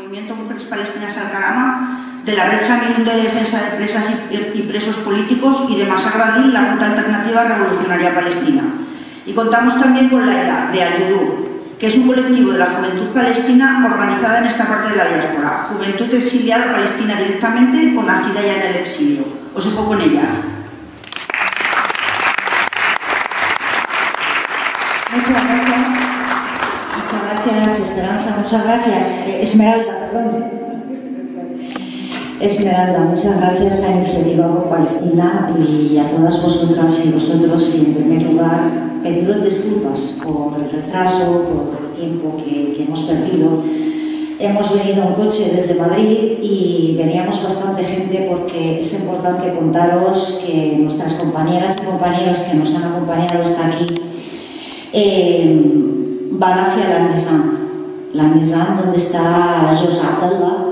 Movimiento Mujeres Palestinas Al-Karama, de la Red Samidun de Defensa de Presas y Presos Políticos y de Masar Badil, la Junta Alternativa Revolucionaria Palestina. Y contamos también con la IRA de Al-Yudur, que es un colectivo de la juventud palestina organizada en esta parte de la diáspora, juventud exiliada palestina directamente o nacida ya en el exilio. Os dejo con ellas. Muchas gracias Esperanza, muchas gracias Esmeralda, perdón. Esmeralda, muchas gracias a Iniciativa por Palestina y a todas vosotras y vosotros, y en primer lugar pediros disculpas por el retraso, por el tiempo que hemos perdido. Hemos venido en coche desde Madrid y veníamos bastante gente porque es importante contaros que nuestras compañeras y compañeros que nos han acompañado hasta aquí van hacia la Al-Mizan, donde está George Abdallah,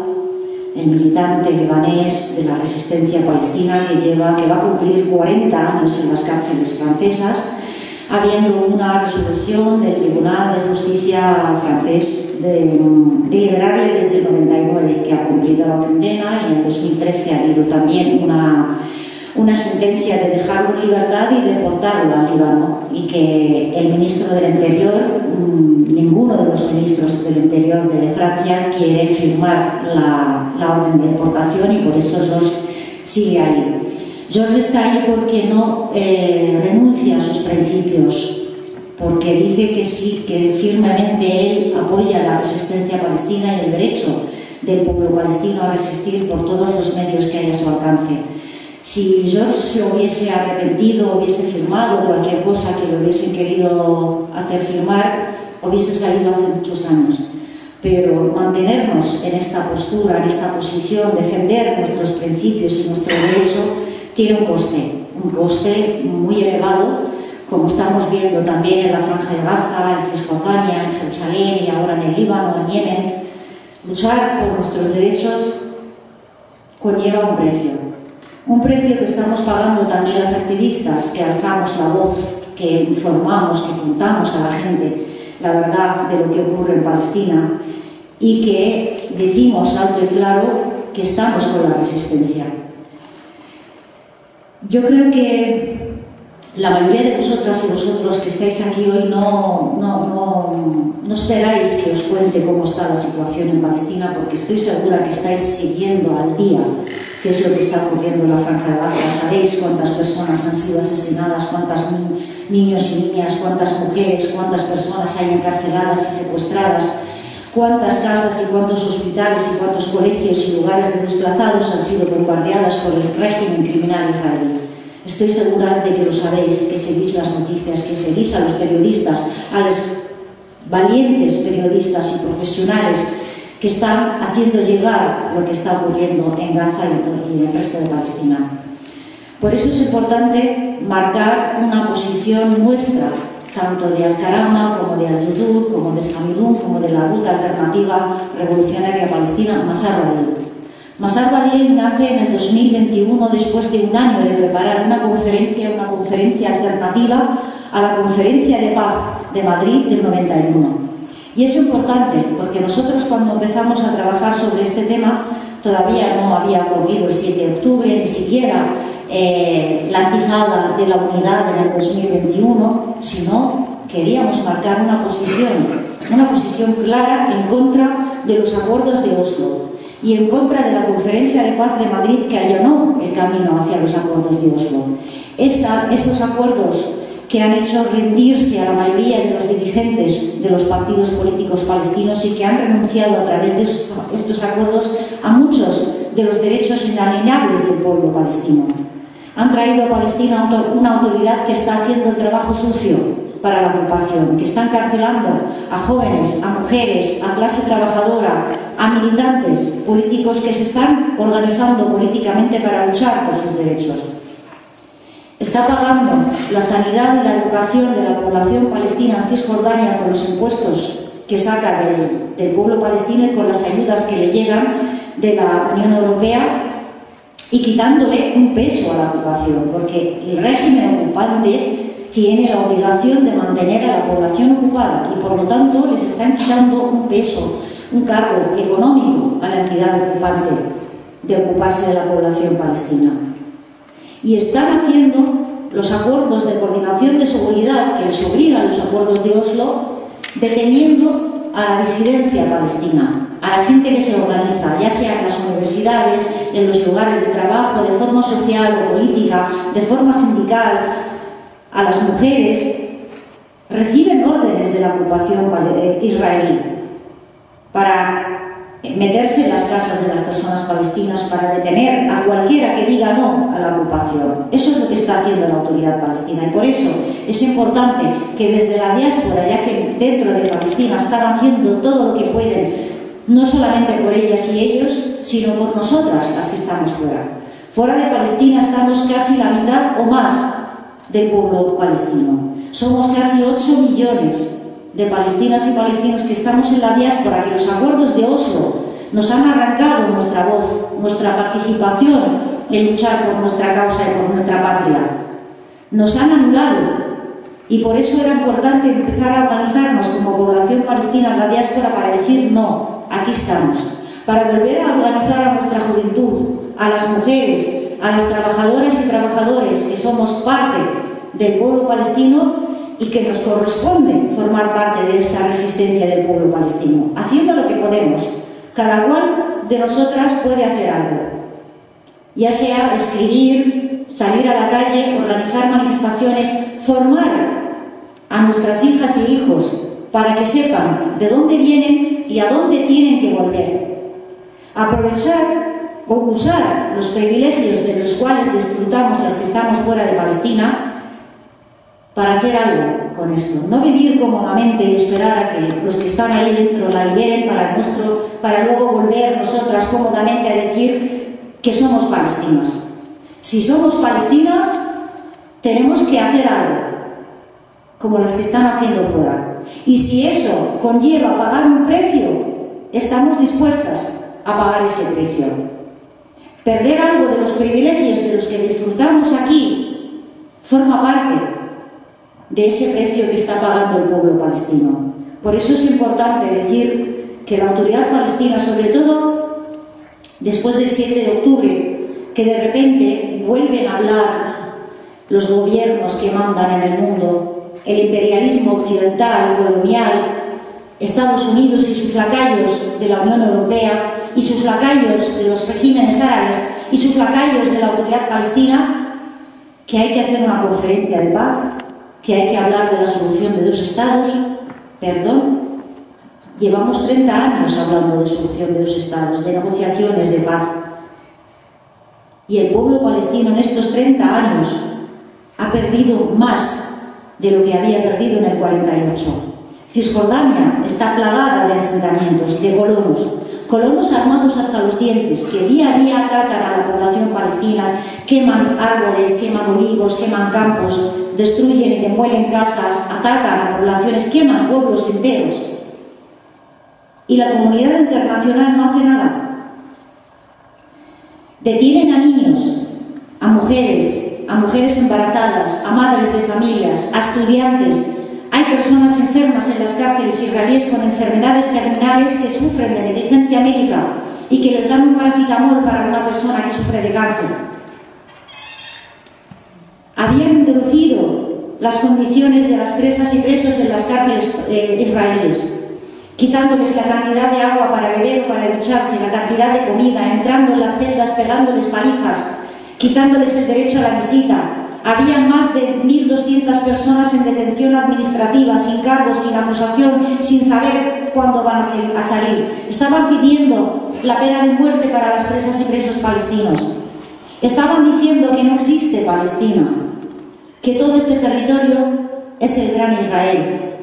el militante libanés de la resistencia palestina que va a cumplir 40 años en las cárceles francesas, habiendo una resolución del Tribunal de Justicia francés de liberarle desde el 99, que ha cumplido la condena, y en el 2013 ha habido también una sentencia de dejarlo en libertad y deportarlo al Líbano, y que el ministro del Interior, ninguno de los ministros del Interior de Francia quiere firmar la orden de deportación, y por eso George sigue ahí. George está ahí porque no renuncia a sus principios, porque dice que sí, que firmemente él apoya la resistencia palestina y el derecho del pueblo palestino a resistir por todos los medios que haya a su alcance. Si George se hubiese arrepentido, hubiese firmado cualquier cosa que le hubiesen querido hacer firmar, hubiese salido hace muchos años. Pero mantenernos en esta postura, en esta posición, defender nuestros principios y nuestro derecho, tiene un coste muy elevado, como estamos viendo también en la Franja de Gaza, en Cisjordania, en Jerusalén y ahora en el Líbano, en Yemen. Luchar por nuestros derechos conlleva un precio que estamos pagando también las activistas, que alzamos la voz, que informamos, que contamos a la gente la verdad de lo que ocurre en Palestina, y que decimos alto y claro que estamos con la resistencia. Yo creo que la mayoría de vosotras y vosotros que estáis aquí hoy no esperáis que os cuente cómo está la situación en Palestina, porque estoy segura que estáis siguiendo al día qué es lo que está ocurriendo en la Franja de Gaza. Sabéis cuántas personas han sido asesinadas, cuántos niños y niñas, cuántas mujeres, cuántas personas hay encarceladas y secuestradas, cuántas casas y cuántos hospitales y cuántos colegios y lugares de desplazados han sido bombardeadas por el régimen criminal israelí. Estoy segura de que lo sabéis, que seguís las noticias, que seguís a los periodistas, a los valientes periodistas y profesionales que están haciendo llegar lo que está ocurriendo en Gaza y en el resto de Palestina. Por eso es importante marcar una posición nuestra, tanto de Al-Karama como de Al-Yudur, como de Samidun, como de la Ruta Alternativa Revolucionaria Palestina, Masar Badil. Masar Badil nace en el 2021 después de un año de preparar una conferencia alternativa a la Conferencia de Paz de Madrid del 91. Y es importante porque nosotros, cuando empezamos a trabajar sobre este tema, todavía no había ocurrido el 7 de octubre, ni siquiera la Intifada de la Unidad en el 2021, sino queríamos marcar una posición clara en contra de los acuerdos de Oslo y en contra de la Conferencia de Paz de Madrid, que allanó el camino hacia los acuerdos de Oslo. Esos acuerdos que han hecho rendirse a la mayoría de los dirigentes de los partidos políticos palestinos y que han renunciado a través de estos acuerdos a muchos de los derechos inalienables del pueblo palestino. Han traído a Palestina una autoridad que está haciendo el trabajo sucio para la ocupación, que está encarcelando a jóvenes, a mujeres, a clase trabajadora, a militantes políticos que se están organizando políticamente para luchar por sus derechos. Está pagando la sanidad y la educación de la población palestina en Cisjordania con los impuestos que saca del pueblo palestino y con las ayudas que le llegan de la Unión Europea, y quitándole un peso a la ocupación, porque el régimen ocupante tiene la obligación de mantener a la población ocupada y por lo tanto les están quitando un peso, un cargo económico a la entidad ocupante de ocuparse de la población palestina. Y están haciendo los acuerdos de coordinación de seguridad que les obligan los acuerdos de Oslo, deteniendo a la disidencia palestina, a la gente que se organiza, ya sea en las universidades, en los lugares de trabajo, de forma social o política, de forma sindical, a las mujeres. Reciben órdenes de la ocupación israelí para meterse en las casas de las personas palestinas, para detener a cualquiera que diga no a la ocupación. Eso es lo que está haciendo la autoridad palestina, y por eso es importante que desde la diáspora, ya que dentro de Palestina están haciendo todo lo que pueden, no solamente por ellas y ellos, sino por nosotras, las que estamos fuera. Fuera de Palestina estamos casi la mitad o más del pueblo palestino. Somos casi 8 millones de palestinas y palestinos que estamos en la diáspora, que los acuerdos de Oslo nos han arrancado nuestra voz, nuestra participación en luchar por nuestra causa y por nuestra patria. Nos han anulado, y por eso era importante empezar a organizarnos como población palestina en la diáspora para decir no, aquí estamos, para volver a organizar a nuestra juventud, a las mujeres, a las trabajadoras y trabajadores que somos parte del pueblo palestino y que nos corresponde formar parte de esa resistencia del pueblo palestino, haciendo lo que podemos. Cada cual de nosotras puede hacer algo, ya sea escribir, salir a la calle, organizar manifestaciones, formar a nuestras hijas y hijos para que sepan de dónde vienen y a dónde tienen que volver. Aprovechar o usar los privilegios de los cuales disfrutamos las que estamos fuera de Palestina para hacer algo con esto. No vivir cómodamente y esperar a que los que están ahí dentro la liberen para luego volver nosotras cómodamente a decir que somos palestinas. Si somos palestinas, tenemos que hacer algo, como las que están haciendo fuera. Y si eso conlleva pagar un precio, estamos dispuestas a pagar ese precio. Perder algo de los privilegios de los que disfrutamos aquí forma parte de ese precio que está pagando el pueblo palestino. Por eso es importante decir que la autoridad palestina, sobre todo después del 7 de octubre, que de repente vuelven a hablar los gobiernos que mandan en el mundo, el imperialismo occidental, colonial, Estados Unidos y sus lacayos de la Unión Europea y sus lacayos de los regímenes árabes y sus lacayos de la autoridad palestina, que hay que hacer una conferencia de paz, que hay que hablar de la solución de 2 estados. Perdón, llevamos 30 años hablando de solución de 2 estados, de negociaciones de paz. Y el pueblo palestino en estos 30 años ha perdido más de lo que había perdido en el 48. Cisjordania está plagada de asentamientos, de colonos armados hasta los dientes, que día a día atacan a la población palestina, queman árboles, queman olivos, queman campos, destruyen y demuelen casas, atacan a poblaciones, queman pueblos enteros. Y la comunidad internacional no hace nada. Detienen a niños, a mujeres embarazadas, a madres de familias, a estudiantes. Hay personas enfermas en las cárceles israelíes con enfermedades terminales que sufren de negligencia médica y que les dan un paracetamol para una persona que sufre de cáncer. Habían endurecido las condiciones de las presas y presos en las cárceles israelíes, quitándoles la cantidad de agua para beber o para ducharse, la cantidad de comida, entrando en las celdas, pegándoles palizas, quitándoles el derecho a la visita. Había más de 1.200 personas en detención administrativa, sin cargos, sin acusación, sin saber cuándo van a salir. Estaban pidiendo la pena de muerte para las presas y presos palestinos. Estaban diciendo que no existe Palestina, que todo este territorio es el gran Israel.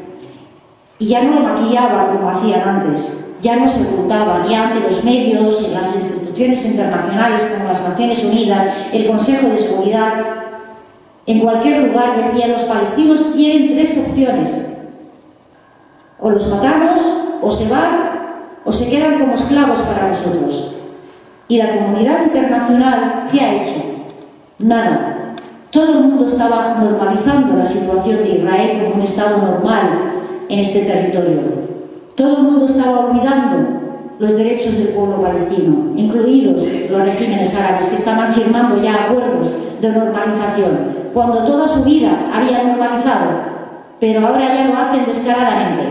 Y ya no lo maquillaban como hacían antes, ya no se ocultaban, ya ante los medios, en las instituciones internacionales como las Naciones Unidas, el Consejo de Seguridad. En cualquier lugar decían: los palestinos tienen 3 opciones: o los matamos, o se van, o se quedan como esclavos para nosotros. Y la comunidad internacional, ¿qué ha hecho? Nada. Todo el mundo estaba normalizando la situación de Israel como un estado normal en este territorio. Todo el mundo estaba olvidando los derechos del pueblo palestino, incluidos los regímenes árabes que estaban firmando ya acuerdos de normalización, cuando toda su vida había normalizado, pero ahora ya lo hacen descaradamente.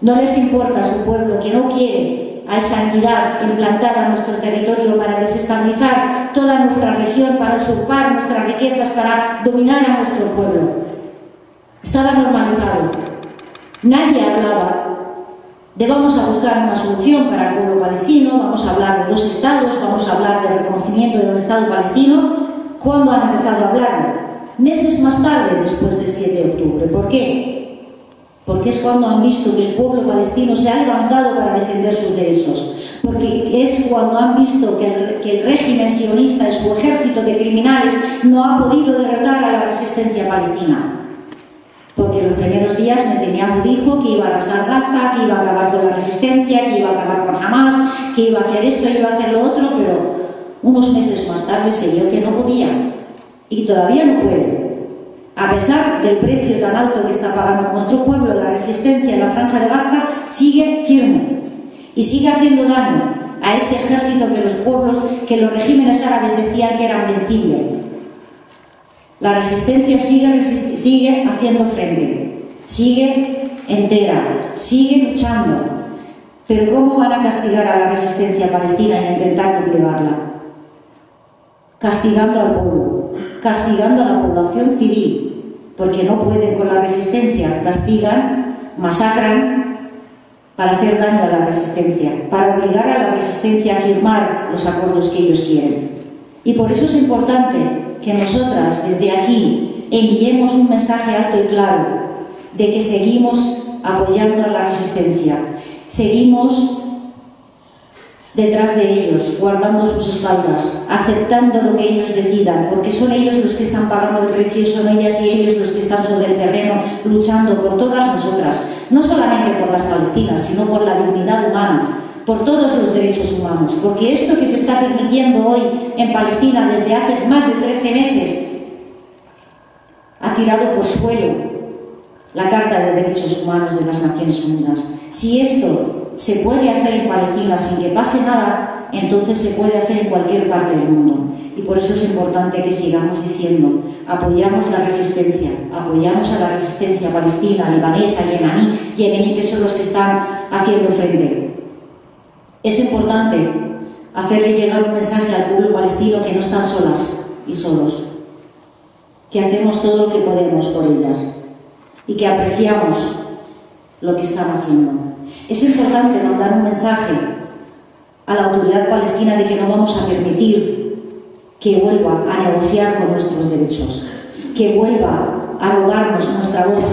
No les importa a su pueblo, que no quiere a esa entidad implantada en nuestro territorio para desestabilizar toda nuestra región, para usurpar nuestras riquezas, para dominar a nuestro pueblo. Estaba normalizado. Nadie hablaba de vamos a buscar una solución para el pueblo palestino, vamos a hablar de 2 estados, vamos a hablar del reconocimiento de un estado palestino. ¿Cuándo han empezado a hablar? Meses más tarde, después del 7 de octubre. ¿Por qué? Porque es cuando han visto que el pueblo palestino se ha levantado para defender sus derechos. Porque es cuando han visto que el régimen sionista y su ejército de criminales no ha podido derrotar a la resistencia palestina. Porque en los primeros días Netanyahu dijo que iba a arrasar Gaza, que iba a acabar con la resistencia, que iba a acabar con Hamas, que iba a hacer esto, iba a hacer lo otro, pero unos meses más tarde se vio que no podía. Y todavía no puede. A pesar del precio tan alto que está pagando nuestro pueblo, la resistencia en la Franja de Gaza sigue firme y sigue haciendo daño a ese ejército que los regímenes árabes decían que era invencible. La resistencia sigue haciendo frente, sigue entera, sigue luchando. Pero ¿cómo van a castigar a la resistencia palestina e intentar doblegarla? Castigando al pueblo, castigando a la población civil, porque no pueden con la resistencia, castigan, masacran para hacer daño a la resistencia, para obligar a la resistencia a firmar los acuerdos que ellos quieren. Y por eso es importante que nosotras desde aquí enviemos un mensaje alto y claro de que seguimos apoyando a la resistencia, seguimos detrás de ellos, guardando sus espaldas, aceptando lo que ellos decidan, porque son ellos los que están pagando el precio y son ellas y ellos los que están sobre el terreno luchando por todas nosotras, no solamente por las palestinas, sino por la dignidad humana, por todos los derechos humanos, porque esto que se está permitiendo hoy en Palestina desde hace más de 13 meses ha tirado por suelo la Carta de Derechos Humanos de las Naciones Unidas. Si esto se puede hacer en Palestina sin que pase nada, entonces se puede hacer en cualquier parte del mundo. Y por eso es importante que sigamos diciendo, apoyamos la resistencia, apoyamos a la resistencia palestina, libanesa, yemení, que son los que están haciendo frente. Es importante hacerle llegar un mensaje al pueblo palestino que no están solas y solos, que hacemos todo lo que podemos por ellas y que apreciamos lo que están haciendo. Es importante mandar un mensaje a la autoridad palestina de que no vamos a permitir que vuelva a negociar con nuestros derechos, que vuelva a robarnos nuestra voz.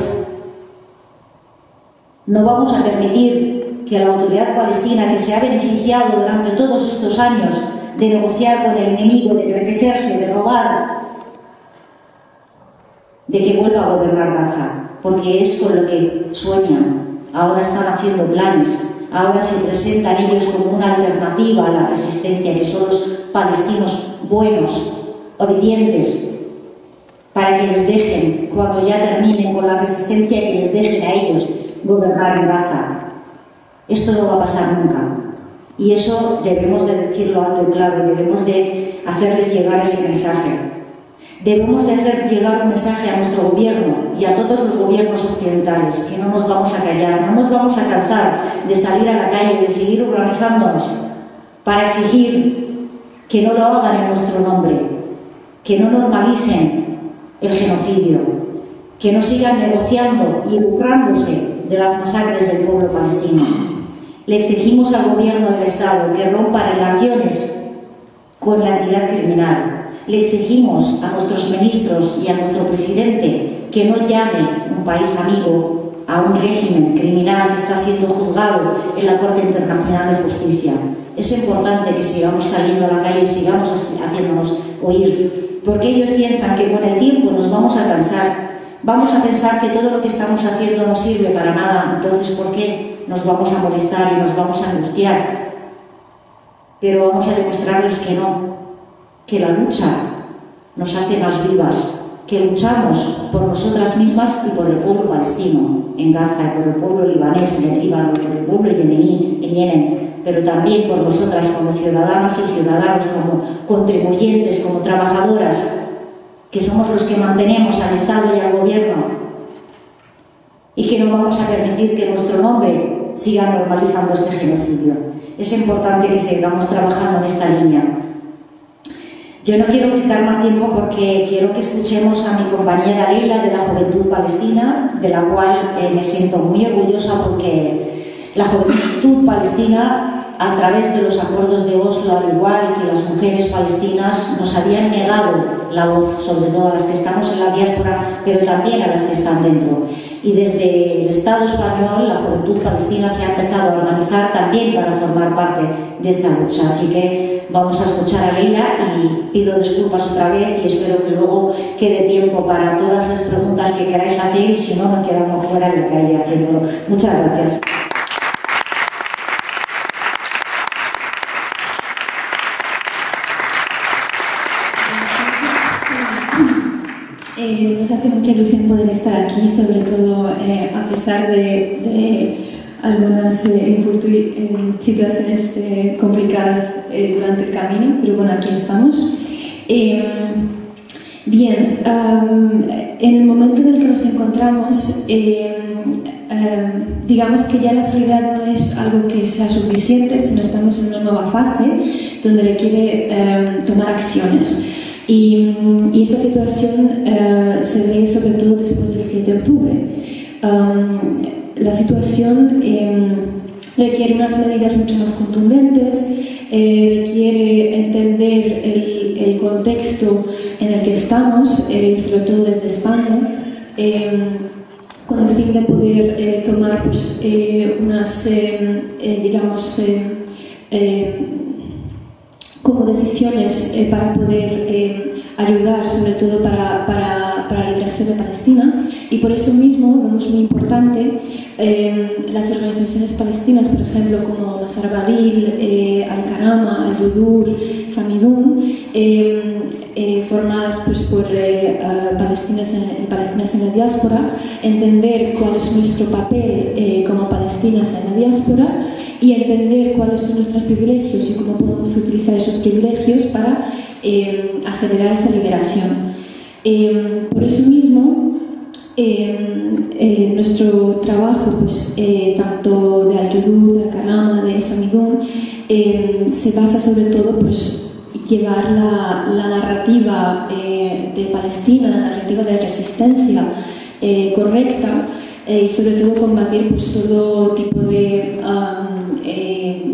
No vamos a permitir que la autoridad palestina, que se ha beneficiado durante todos estos años de negociar con el enemigo, de enriquecerse, de robar, de que vuelva a gobernar Gaza, porque es con lo que sueñan. Ahora están haciendo planes, ahora se presentan ellos como una alternativa a la resistencia, que son los palestinos buenos, obedientes, para que les dejen, cuando ya terminen con la resistencia, que les dejen a ellos gobernar en Gaza. Esto no va a pasar nunca. Y eso debemos de decirlo alto y claro, debemos de hacerles llegar ese mensaje. Debemos de hacer llegar un mensaje a nuestro gobierno y a todos los gobiernos occidentales, que no nos vamos a callar, no nos vamos a cansar de salir a la calle, de seguir organizándonos para exigir que no lo hagan en nuestro nombre, que no normalicen el genocidio, que no sigan negociando y lucrándose de las masacres del pueblo palestino. Le exigimos al gobierno del Estado que rompa relaciones con la entidad criminal. Le exigimos a nuestros ministros y a nuestro presidente que no llame un país amigo a un régimen criminal que está siendo juzgado en la Corte Internacional de Justicia. Es importante que sigamos saliendo a la calle y sigamos haciéndonos oír, porque ellos piensan que con el tiempo nos vamos a cansar, vamos a pensar que todo lo que estamos haciendo no sirve para nada, entonces ¿por qué nos vamos a molestar y nos vamos a angustiar? Pero vamos a demostrarles que no, que la lucha nos hace más vivas, que luchamos por nosotras mismas y por el pueblo palestino en Gaza, y por el pueblo libanés en el Líbano, por el pueblo yemení en Yemen, pero también por vosotras como ciudadanas y ciudadanos, como contribuyentes, como trabajadoras, que somos los que mantenemos al Estado y al Gobierno, y que no vamos a permitir que nuestro nombre siga normalizando este genocidio. Es importante que sigamos trabajando en esta línea. Yo no quiero quitar más tiempo porque quiero que escuchemos a mi compañera Leila de la Juventud Palestina, de la cual me siento muy orgullosa porque la Juventud Palestina, a través de los acuerdos de Oslo, al igual que las mujeres palestinas, nos habían negado la voz, sobre todo a las que estamos en la diáspora, pero también a las que están dentro. Y desde el Estado español, la Juventud Palestina se ha empezado a organizar también para formar parte de esta lucha. Así que vamos a escuchar a Leila y pido disculpas otra vez y espero que luego quede tiempo para todas las preguntas que queráis hacer y si no, nos quedamos fuera de la calle haciéndolo. Muchas gracias. Nos hace mucha ilusión poder estar aquí, sobre todo a pesar de algunas situaciones complicadas durante el camino, pero bueno, aquí estamos. Bien, en el momento en el que nos encontramos, digamos que ya la solidaridad no es algo que sea suficiente, sino estamos en una nueva fase donde requiere tomar acciones. Y esta situación se ve sobre todo después del 7 de octubre. La situación requiere unas medidas mucho más contundentes, requiere entender el contexto en el que estamos, sobre todo desde España, con el fin de poder tomar pues, unas, digamos, como decisiones para poder ayudar, sobre todo para la liberación de Palestina. Y por eso mismo vemos muy importante las organizaciones palestinas, por ejemplo, como Nasar Badil, Al-Karama, Al-Yudur, Samidun, formadas pues, por palestinas en la diáspora, entender cuál es nuestro papel como palestinas en la diáspora y entender cuáles son nuestros privilegios y cómo podemos utilizar esos privilegios para acelerar esa liberación. Por eso mismo, nuestro trabajo, pues, tanto de Al-Yudur, de Al-Karama, de Samidun, se basa sobre todo pues, llevar la narrativa de Palestina, la narrativa de resistencia correcta, y sobre todo combatir pues, todo tipo de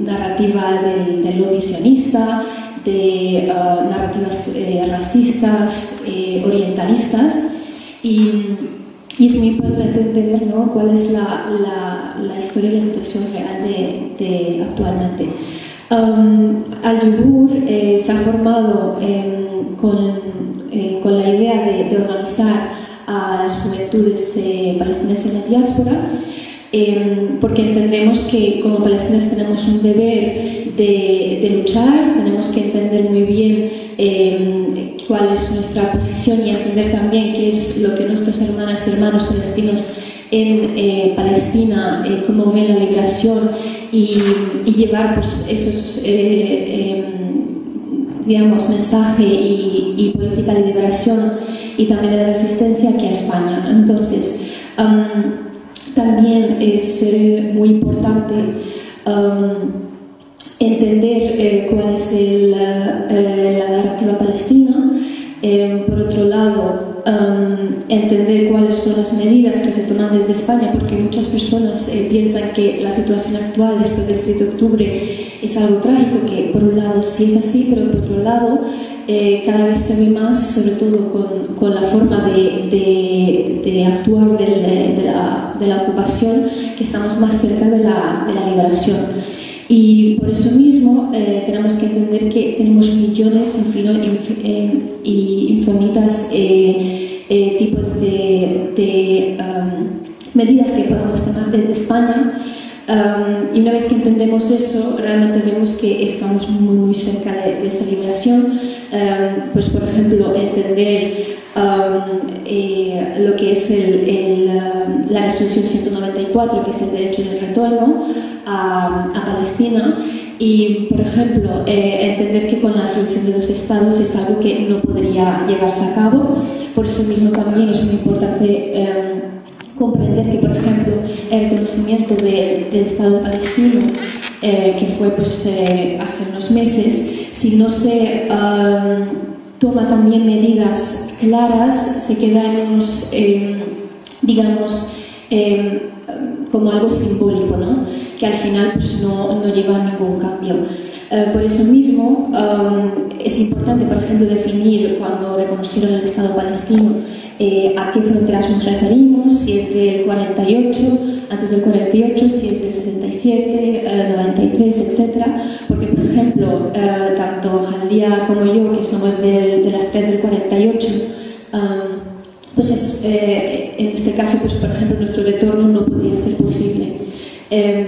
narrativa del lobby sionista, de narrativas racistas, orientalistas, y es muy importante entender, ¿no?, cuál es la historia y la situación real de actualmente. Al-Yudur se ha formado con la idea de organizar a las juventudes palestinas en la diáspora, porque entendemos que como palestinas tenemos un deber de luchar, tenemos que entender muy bien cuál es nuestra posición y entender también qué es lo que nuestras hermanas y hermanos palestinos en Palestina, cómo ven la liberación y llevar pues, esos digamos, mensaje y política de liberación y también de resistencia aquí a España. Entonces, también es muy importante entender cuál es la narrativa palestina. Por otro lado, entender cuáles son las medidas que se toman desde España, porque muchas personas piensan que la situación actual después del 7 de octubre es algo trágico, que por un lado sí es así, pero por otro lado cada vez se ve más, sobre todo con la forma de actuar de la ocupación, que estamos más cerca de la liberación. Y por eso mismo tenemos que entender que tenemos millones y infinitas tipos de medidas que podemos tomar desde España. Y una vez que entendemos eso, realmente vemos que estamos muy, muy cerca de esta liberación. Pues, por ejemplo, entender lo que es la resolución 194, que es el derecho del retorno a Palestina, Y, por ejemplo, entender que con la solución de 2 estados es algo que no podría llevarse a cabo. Por eso mismo también es muy importante comprender que, por ejemplo, el reconocimiento del Estado palestino, que fue pues, hace unos meses, si no se toma también medidas claras, se queda en unos, digamos, como algo simbólico, ¿no? Que al final pues, no lleva a ningún cambio. Por eso mismo es importante, por ejemplo, definir cuando reconocieron el Estado palestino a qué fronteras nos referimos, si es del 48, antes del 48, si es del 67, 93, etc. Porque, por ejemplo, tanto Jaldía como yo, que somos de las 3 del 48, pues en este caso, pues, por ejemplo, nuestro retorno no podría ser posible.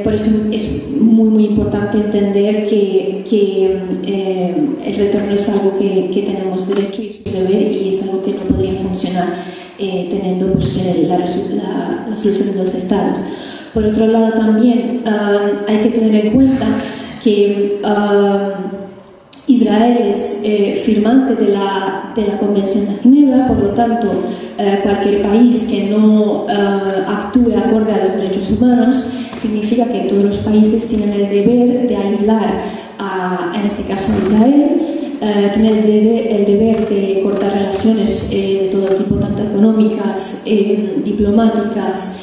Por eso es muy importante entender que el retorno es algo que tenemos derecho y es un deber, y es algo que no podría funcionar teniendo pues, la solución de 2 estados. Por otro lado, también hay que tener en cuenta que Israel es firmante de la Convención de Ginebra, por lo tanto, cualquier país que no actúe acorde a los derechos humanos significa que todos los países tienen el deber de aislar en este caso, a Israel, tienen el deber de cortar relaciones de todo tipo, tanto económicas, diplomáticas,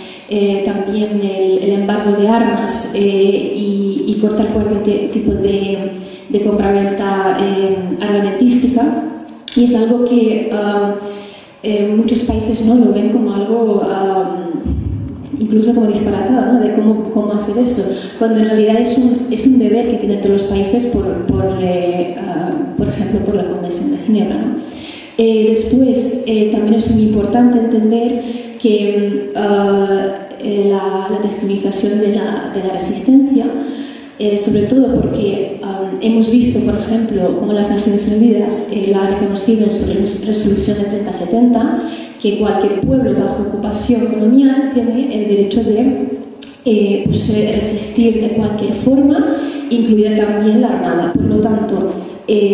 también el embargo de armas y cortar cualquier tipo de compraventa armamentística. Y es algo que muchos países no lo ven como algo incluso como disparatado, ¿no? De cómo hacer eso, cuando en realidad es un deber que tienen todos los países por ejemplo por la Convención de Ginebra, ¿no? Después también es muy importante entender que la discriminación de la resistencia, sobre todo porque hemos visto, por ejemplo, como las Naciones Unidas lo ha reconocido en su resolución de 3070, que cualquier pueblo bajo ocupación colonial tiene el derecho de resistir de cualquier forma, incluida también la armada. Por lo tanto,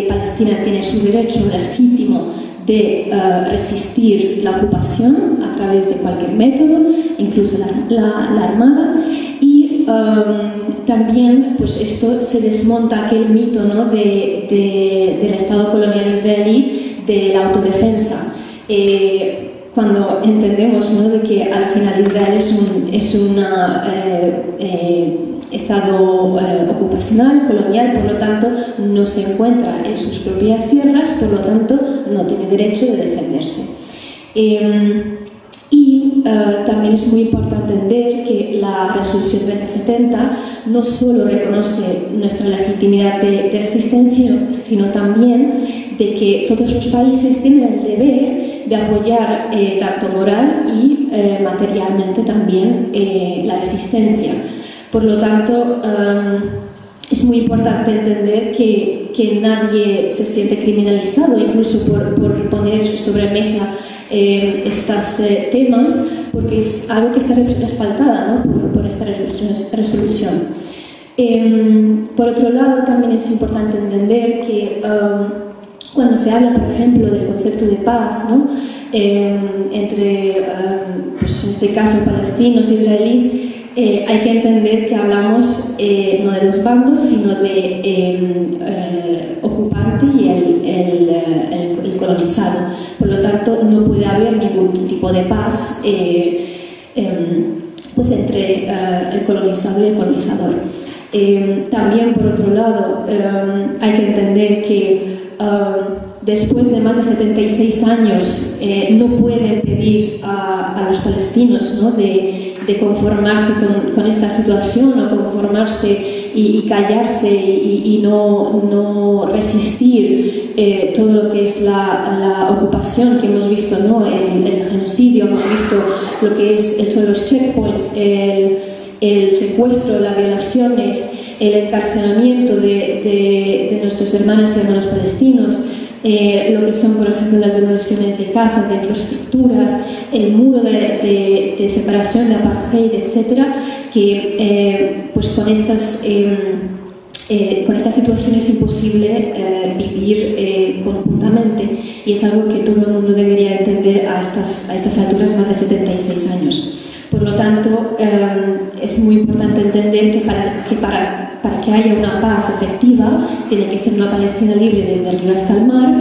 Palestina tiene su derecho legítimo de resistir la ocupación a través de cualquier método, incluso la armada. Y también pues esto se desmonta aquel mito, ¿no? del Estado colonial israelí de la autodefensa. Cuando entendemos, ¿no? de que al final Israel es un Estado ocupacional, colonial, por lo tanto no se encuentra en sus propias tierras, por lo tanto no tiene derecho de defenderse. También es muy importante entender que la resolución 2070 no solo reconoce nuestra legitimidad de resistencia, sino también de que todos los países tienen el deber de apoyar tanto moral y materialmente también la resistencia. Por lo tanto, es muy importante entender que nadie se siente criminalizado, incluso por poner sobre la mesa estos temas, porque es algo que está respaldada, ¿no? por esta resolución. Por otro lado, también es importante entender que cuando se habla, por ejemplo, del concepto de paz, ¿no? Entre, pues en este caso, palestinos e israelíes, hay que entender que hablamos no de dos bandos, sino de ocupante y el colonizado. Por lo tanto, no puede haber ningún tipo de paz pues entre el colonizado y el colonizador. También, por otro lado, hay que entender que después de más de 76 años no pueden pedir a los palestinos, ¿no? de conformarse con esta situación, o conformarse y callarse y no resistir todo lo que es la ocupación que hemos visto, ¿no? el genocidio, hemos visto lo que son los checkpoints, el secuestro, las violaciones, el encarcelamiento de nuestros hermanos y hermanos palestinos, lo que son, por ejemplo, las demoliciones de casas, de infraestructuras, el muro de separación, de apartheid, etcétera, que pues con estas con esta situación es imposible vivir conjuntamente, y es algo que todo el mundo debería entender a estas alturas, más de 76 años. Por lo tanto, es muy importante entender que para que haya una paz efectiva tiene que ser una Palestina libre desde el río hasta el mar,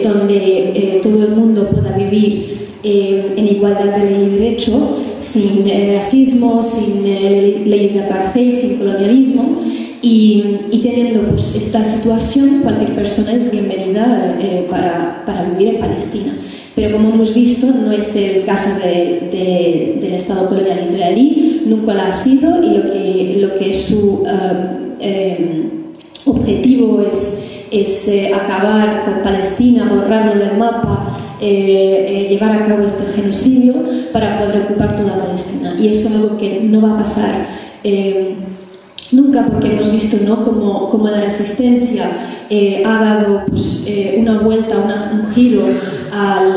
donde todo el mundo pueda vivir en igualdad de ley y derecho, sin racismo, sin leyes de apartheid, sin colonialismo. Y teniendo pues esta situación, cualquier persona es bienvenida para vivir en Palestina. Pero como hemos visto, no es el caso del Estado colonial israelí, nunca lo ha sido, y lo que es su objetivo es acabar con Palestina, borrarlo del mapa, llevar a cabo este genocidio para poder ocupar toda Palestina. Y eso es algo que no va a pasar nunca, porque hemos visto, ¿no?, como la resistencia ha dado pues, una vuelta, un giro al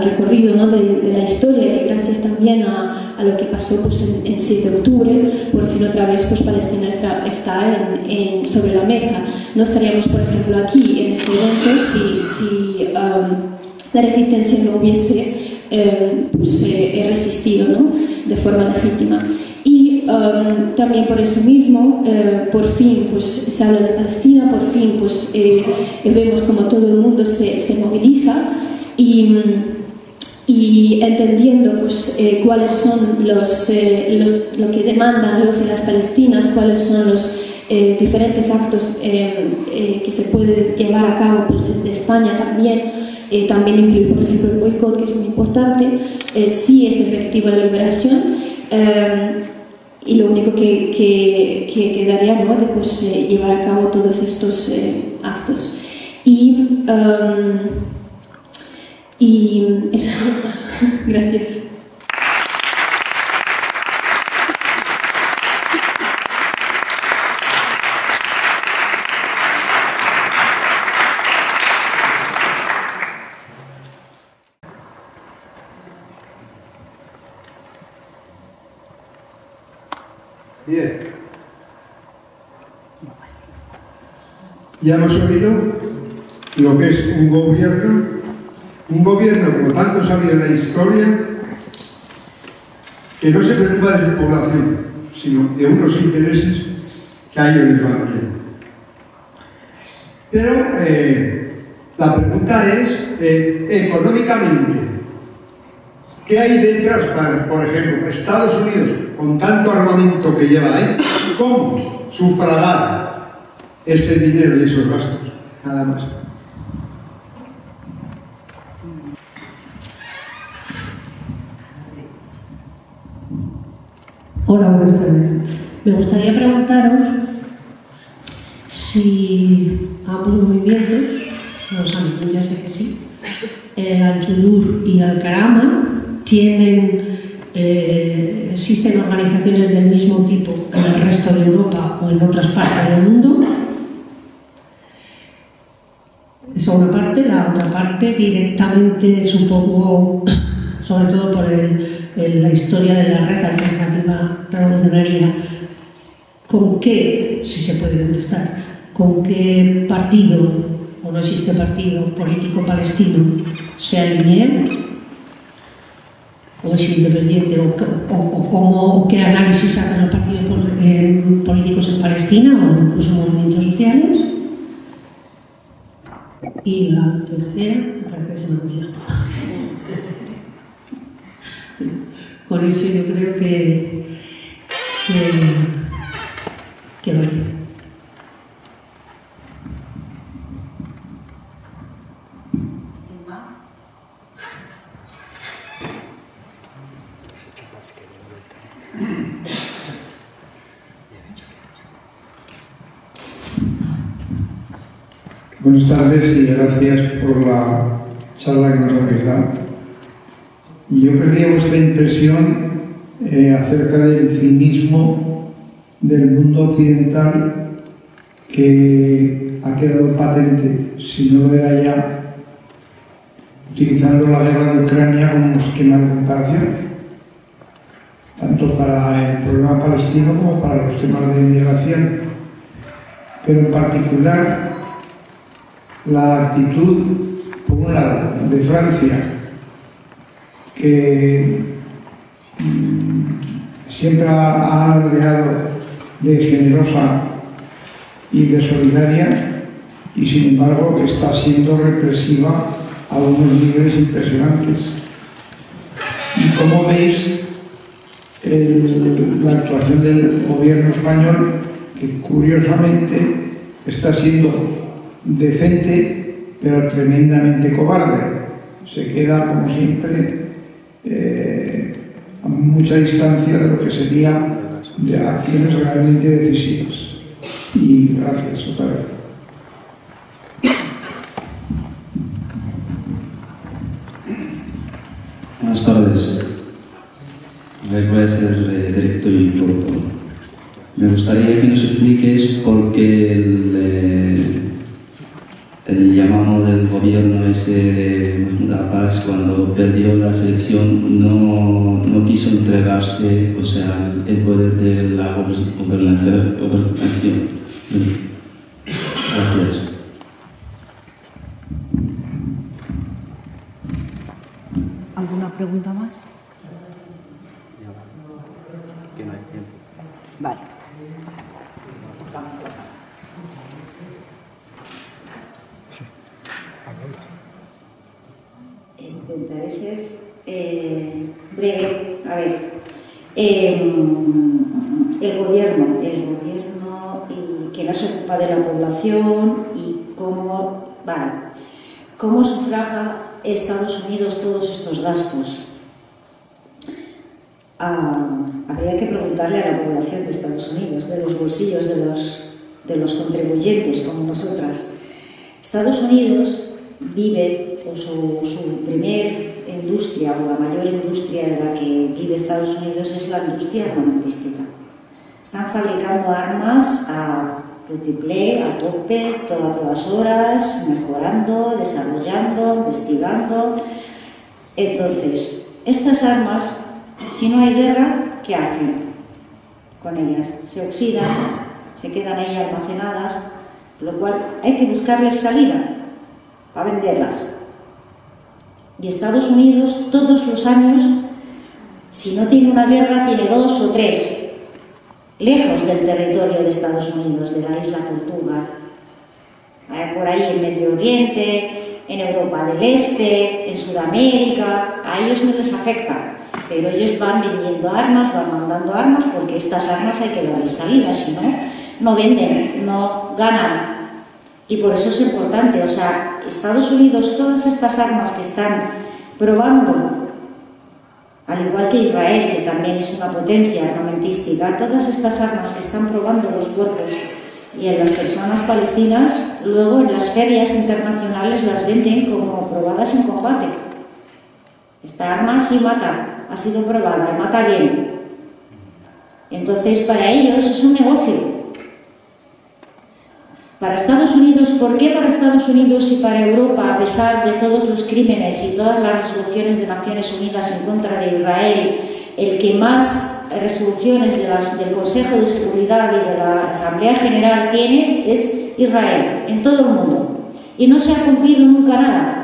recorrido, ¿no?, de la historia, y gracias también a lo que pasó pues, en 7 de octubre, por fin otra vez pues, Palestina está sobre la mesa. No estaríamos, por ejemplo, aquí en este evento si la resistencia no hubiese resistido, ¿no?, de forma legítima. Y también por eso mismo, por fin pues, se habla de Palestina, por fin pues, vemos como todo el mundo se moviliza y entendiendo pues, cuáles son lo que demandan los y las palestinas, cuáles son los diferentes actos que se pueden llevar a cabo pues, desde España también. También incluye, por ejemplo, el boicot, que es muy importante. Sí es efectiva la liberación, y lo único que quedaría, ¿no?, de pues, llevar a cabo todos estos actos. Y eso. Gracias. Bien. Ya hemos oído lo que es un gobierno como tantos ha habido en la historia, que no se preocupa de su población, sino de unos intereses que a ellos les van bien. Pero la pregunta es, económicamente, ¿qué hay detrás para, por ejemplo, Estados Unidos, con tanto armamento que lleva ahí, cómo sufragar ese dinero y esos gastos? Nada más. Hola, buenas tardes. Me gustaría preguntaros si ambos movimientos, los ámbitos, ya sé que sí, Al-Judur y Al-Karama, existen organizaciones del mismo tipo en el resto de Europa o en otras partes del mundo. Esa una parte. La otra parte directamente es un poco, sobre todo por la historia de la red alternativa revolucionaria, ¿con qué, si se puede contestar, con qué partido, o no existe partido político palestino, se alinean? ¿O es independiente? ¿O qué análisis hacen los partidos políticos en Palestina o incluso movimientos sociales? Y la tercera, me parece que se me olvidó. Con eso yo creo que vale. Buenas tardes y gracias por la charla que nos habéis dado. Y yo querría vuestra impresión acerca del cinismo del mundo occidental, que ha quedado patente, si no lo era ya, utilizando la guerra de Ucrania como esquema de comparación. tanto para el problema palestino como para los temas de inmigración. Pero en particular, la actitud, por un lado, de Francia, que siempre ha alardeado de generosa y de solidaria, y sin embargo está siendo represiva a unos niveles impresionantes. Y como veis, la actuación del gobierno español, que curiosamente está siendo decente, pero tremendamente cobarde. Se queda, como siempre, a mucha distancia de lo que sería de acciones realmente decisivas. Y gracias otra vez. Buenas tardes. Voy a ser directo y corto. Me gustaría que nos expliques por qué el llamado del gobierno ese de Mahmoud Abbas, cuando perdió la selección, no quiso entregarse, o sea, el poder de la gobernación. Gracias. ¿Alguna pregunta más? Que no hay tiempo. Vale. Intentaré ser breve. A ver, el gobierno y que no se ocupa de la población y cómo sufraga Estados Unidos todos estos gastos. Habría que preguntarle a la población de Estados Unidos, de los bolsillos de los contribuyentes como nosotras. Estados Unidos vive, o su primer industria, o la mayor industria de la que vive Estados Unidos es la industria armamentística. Están fabricando armas a multiplé, a tope, todas horas, mejorando, desarrollando, investigando. Entonces, estas armas, si no hay guerra, ¿qué hacen con ellas? Se oxidan, se quedan ahí almacenadas, por lo cual hay que buscarles salida para venderlas. Y Estados Unidos, todos los años, si no tiene una guerra, tiene 2 o 3, lejos del territorio de Estados Unidos, de la isla Tortuga, por ahí en Medio Oriente, en Europa del Este, en Sudamérica. A ellos no les afecta, pero ellos van vendiendo armas, van mandando armas, porque estas armas hay que darles salida, si no, no venden, no ganan. Y por eso es importante, o sea, Estados Unidos, todas estas armas que están probando, al igual que Israel, que también es una potencia armamentística, todas estas armas que están probando los cuerpos y en las personas palestinas, luego en las ferias internacionales las venden como probadas en combate. Esta arma sí mata, ha sido probada y mata bien. Entonces, para ellos es un negocio. Para Estados Unidos, ¿por qué para Estados Unidos y para Europa, a pesar de todos los crímenes y todas las resoluciones de Naciones Unidas en contra de Israel, el que más resoluciones del Consejo de Seguridad y de la Asamblea General tiene es Israel, en todo el mundo? Y no se ha cumplido nunca nada.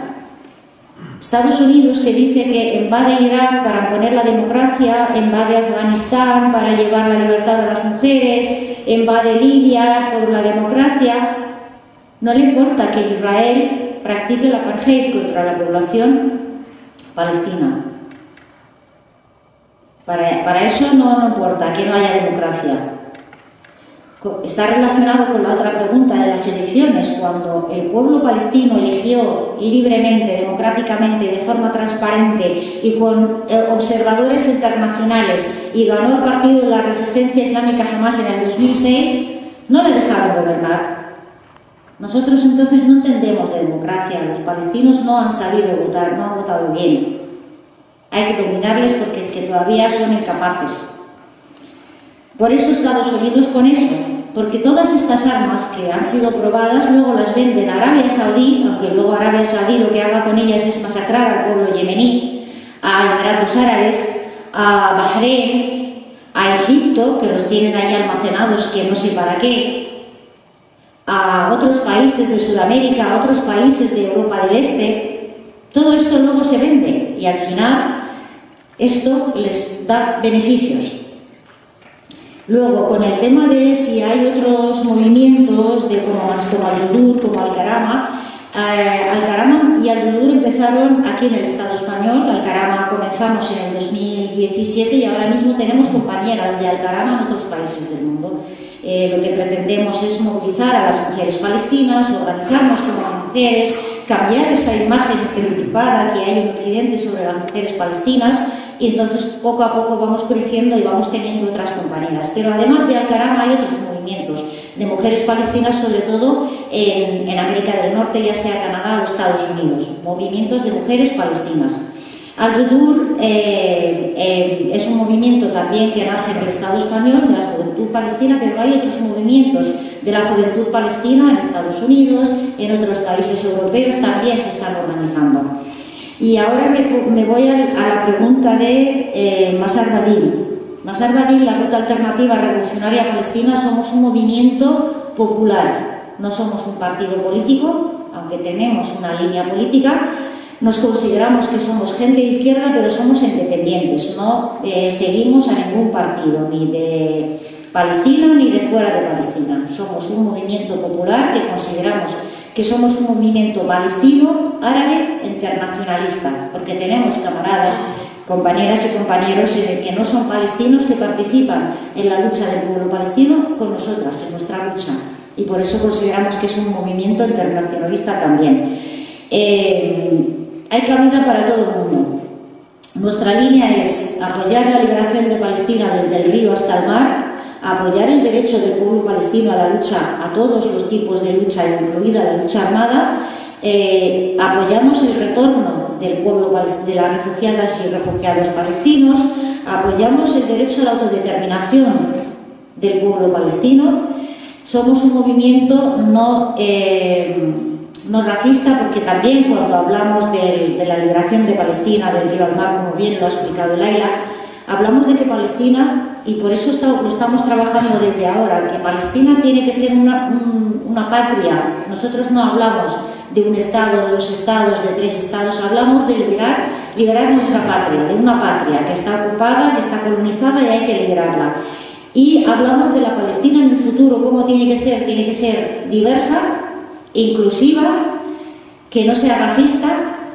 Estados Unidos, que dice que invade Irak para imponer la democracia, invade Afganistán para llevar la libertad a las mujeres, invade Libia por la democracia, no le importa que Israel practique el apartheid contra la población palestina. Para eso no importa que no haya democracia. Está relacionado con la otra pregunta de las elecciones. Cuando el pueblo palestino eligió libremente, democráticamente, de forma transparente y con observadores internacionales y ganó el partido de la resistencia islámica Hamas en el 2006, no le dejaron gobernar. Nosotros entonces no entendemos de democracia. Los palestinos no han sabido votar, no han votado bien. Hay que dominarles porque todavía son incapaces. Por eso Estados Unidos con eso, porque todas estas armas que han sido probadas luego las venden a Arabia Saudí, aunque luego Arabia Saudí lo que haga con ellas es masacrar al pueblo yemení, a Emiratos Árabes, a Bahrein, a Egipto, que los tienen ahí almacenados que no sé para qué, a otros países de Sudamérica, a otros países de Europa del Este. Todo esto luego se vende y al final esto les da beneficios. Luego, con el tema de si hay otros movimientos como Al-Yudur, como Al-Karama, Al-Karama y Al-Yudur empezaron aquí en el Estado español. Al-Karama comenzamos en el 2017 y ahora mismo tenemos compañeras de Al-Karama en otros países del mundo. Lo que pretendemos es movilizar a las mujeres palestinas, organizarnos como mujeres, cambiar esa imagen estereotipada que hay en Occidente sobre las mujeres palestinas, y entonces poco a poco vamos creciendo y vamos teniendo otras compañeras. Pero además de Al-Karama hay otros movimientos de mujeres palestinas, sobre todo en América del Norte, ya sea Canadá o Estados Unidos, movimientos de mujeres palestinas. Al-Yudur es un movimiento también que nace en el Estado español, de la juventud palestina, pero hay otros movimientos de la juventud palestina en Estados Unidos, en otros países europeos también se están organizando. Y ahora me voy a la pregunta de Masar Badil. Masar Badil, la Ruta Alternativa Revolucionaria Palestina, somos un movimiento popular, no somos un partido político, aunque tenemos una línea política. Nos consideramos que somos gente de izquierda, pero somos independientes, no seguimos a ningún partido, ni de Palestina ni de fuera de Palestina. Somos un movimiento popular que consideramos que somos un movimiento palestino, árabe, internacionalista, porque tenemos camaradas, compañeras y compañeros que no son palestinos que participan en la lucha del pueblo palestino con nosotras, en nuestra lucha, y por eso consideramos que es un movimiento internacionalista también. Hay cabida para todo el mundo. Nuestra línea es apoyar la liberación de Palestina desde el río hasta el mar, apoyar el derecho del pueblo palestino a la lucha, a todos los tipos de lucha, incluida la lucha armada. Apoyamos el retorno del pueblo de las refugiadas y refugiados palestinos, apoyamos el derecho a la autodeterminación del pueblo palestino. Somos un movimiento no racista, porque también cuando hablamos de la liberación de Palestina, del río al mar, como bien lo ha explicado Laila, hablamos de que Palestina, y por eso lo estamos trabajando desde ahora, que Palestina tiene que ser una patria. Nosotros no hablamos de un estado, de 2 estados, de 3 estados, hablamos de liberar nuestra patria, de una patria que está ocupada, que está colonizada y hay que liberarla. Y hablamos de la Palestina en el futuro, ¿cómo tiene que ser diversa, inclusiva, que no sea racista,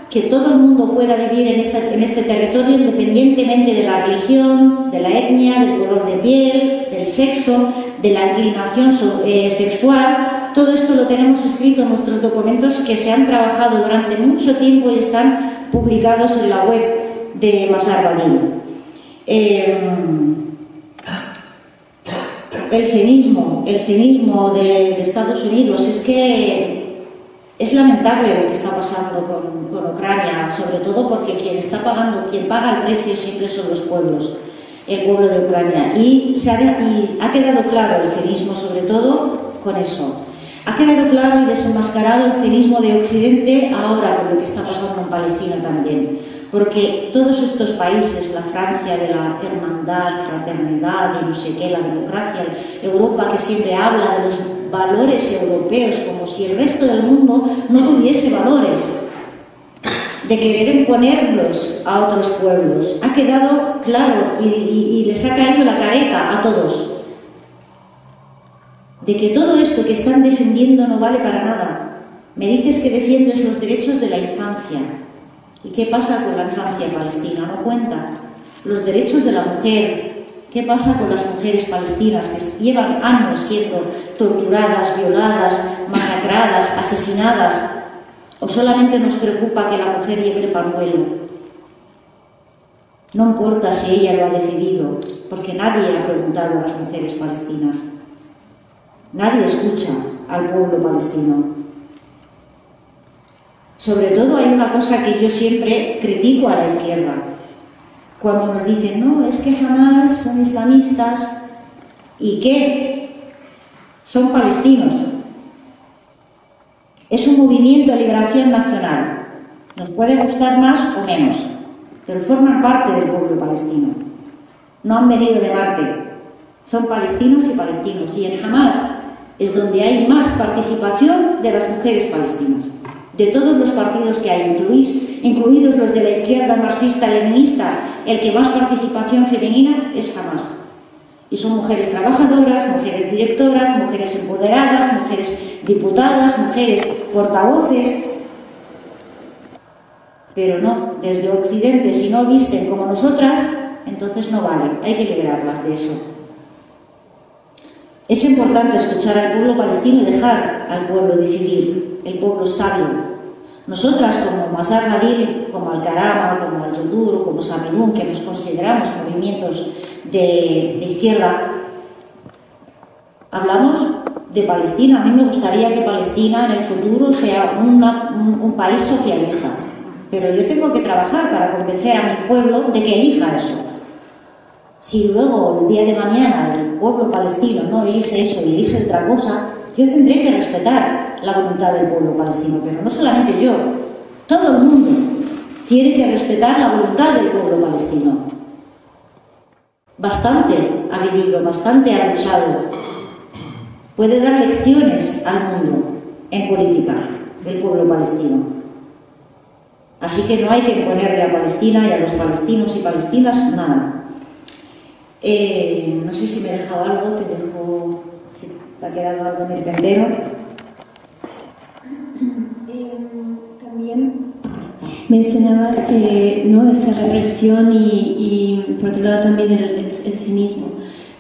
que todo el mundo pueda vivir en este territorio independientemente de la religión, de la etnia, del color de piel, del sexo, de la inclinación sexual. Todo esto lo tenemos escrito en nuestros documentos que se han trabajado durante mucho tiempo y están publicados en la web de Masar Badil. El cinismo de Estados Unidos, es que es lamentable lo que está pasando con Ucrania, sobre todo porque quien paga el precio siempre son los pueblos, el pueblo de Ucrania. Y ha quedado claro el cinismo, sobre todo con eso. Ha quedado claro y desenmascarado el cinismo de Occidente ahora con lo que está pasando en Palestina también. Porque todos estos países, la Francia de la hermandad, fraternidad y no sé qué, la democracia, Europa que siempre habla de los valores europeos como si el resto del mundo no tuviese valores, de querer imponerlos a otros pueblos. Ha quedado claro y les ha caído la careta a todos, de que todo esto que están defendiendo no vale para nada. Me dices que defiendes los derechos de la infancia. ¿Y qué pasa con la infancia palestina? No cuenta. Los derechos de la mujer. ¿Qué pasa con las mujeres palestinas que llevan años siendo torturadas, violadas, masacradas, asesinadas? ¿O solamente nos preocupa que la mujer lleve el pañuelo? No importa si ella lo ha decidido, porque nadie ha preguntado a las mujeres palestinas. Nadie escucha al pueblo palestino. Sobre todo hay una cosa que yo siempre critico a la izquierda. Cuando nos dicen, no, es que jamás son islamistas. ¿Y qué? Son palestinos. Es un movimiento de liberación nacional. Nos puede gustar más o menos, pero forman parte del pueblo palestino. no han venido de Marte, son palestinos y palestinos, y en Hamás es donde hay más participación de las mujeres palestinas. De todos los partidos que hay, incluidos los de la izquierda marxista-leninista, el que más participación femenina es Hamás. Y son mujeres trabajadoras, mujeres directoras, mujeres empoderadas, mujeres diputadas, mujeres portavoces. Pero no, desde Occidente, si no visten como nosotras, entonces no vale, hay que liberarlas de eso. Es importante escuchar al pueblo palestino y dejar al pueblo decidir, el pueblo sabio. Nosotras, como Masar Nadil, como Al-Karama, como Al-Yudur, como Samidun, que nos consideramos movimientos de izquierda, hablamos de Palestina. A mí me gustaría que Palestina en el futuro sea un país socialista, pero yo tengo que trabajar para convencer a mi pueblo de que elija eso. Si luego, el día de mañana, el pueblo palestino no elige eso y elige otra cosa, yo tendré que respetar la voluntad del pueblo palestino, pero no solamente yo, todo el mundo tiene que respetar la voluntad del pueblo palestino. Bastante ha vivido, bastante ha luchado. Puede dar lecciones al mundo en política del pueblo palestino. Así que no hay que imponerle a Palestina y a los palestinos y palestinas nada. No sé si me he dejado algo, te dejo, si te ha quedado algo en el tintero. También mencionabas ¿no? esa represión y por otro lado también el cinismo.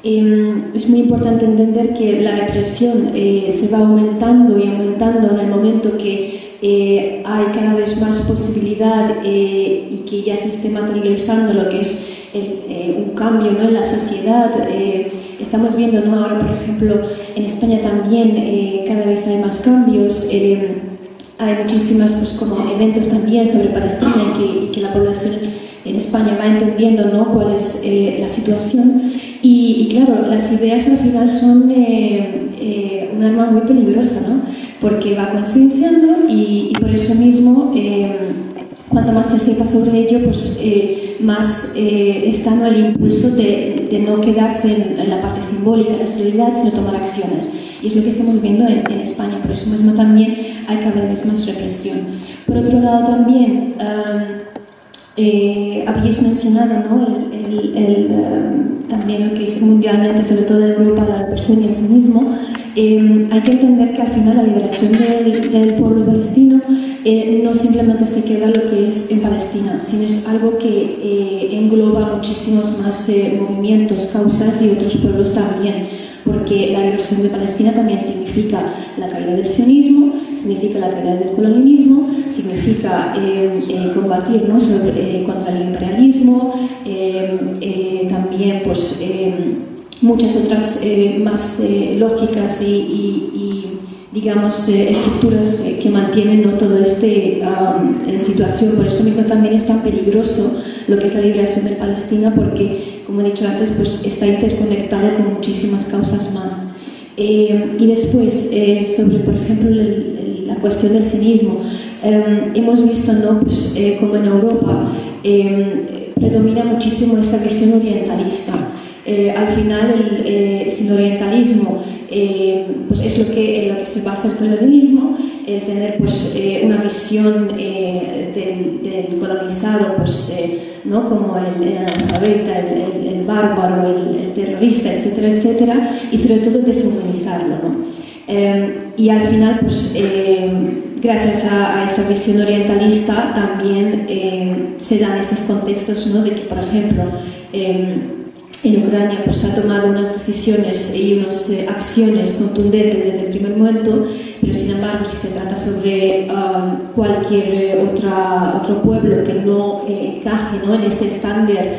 Es muy importante entender que la represión se va aumentando y aumentando en el momento que hay cada vez más posibilidad y que ya se esté materializando lo que es un cambio, ¿no? en la sociedad. Estamos viendo, ¿no? ahora, por ejemplo, en España también cada vez hay más cambios. Hay muchísimos pues, como eventos también sobre Palestina y que la población en España va entendiendo, ¿no? cuál es la situación. Y claro, las ideas al final son un arma muy peligrosa, ¿no? porque va concienciando y por eso mismo, cuanto más se sepa sobre ello, pues más está, ¿no? el impulso de no quedarse en la parte simbólica, en la exterioridad, sino tomar acciones. Y es lo que estamos viendo en España, por eso mismo también hay cada vez más represión. Por otro lado también, habéis mencionado, ¿no? también lo que es mundialmente, sobre todo en Europa, la represión y el cinismo. Hay que entender que al final la liberación del pueblo palestino no simplemente se queda lo que es en Palestina, sino es algo que engloba muchísimos más movimientos, causas y otros pueblos también, porque la liberación de Palestina también significa la caída del sionismo, significa la caída del colonialismo, significa combatir, ¿no? contra el imperialismo, también pues, muchas otras más lógicas y digamos, estructuras que mantienen, ¿no? toda esta situación. Por eso mismo también es tan peligroso lo que es la liberación de Palestina, porque, como he dicho antes, pues está interconectado con muchísimas causas más. Y después, sobre, por ejemplo, la cuestión del cinismo, hemos visto, ¿no? pues, como en Europa predomina muchísimo esa visión orientalista. Al final, el orientalismo pues es lo que se basa el colonialismo, el tener pues, una visión del colonizado pues, ¿no? como el analfabeta, el bárbaro, el terrorista, etcétera, etcétera, y sobre todo deshumanizarlo, ¿no? Y al final, pues, gracias a esa visión orientalista también se dan estos contextos, ¿no? de que, por ejemplo, en Ucrania pues, se ha tomado unas decisiones y unas acciones contundentes desde el primer momento, pero sin embargo, si se trata sobre cualquier otro pueblo que no encaje, ¿no? en ese estándar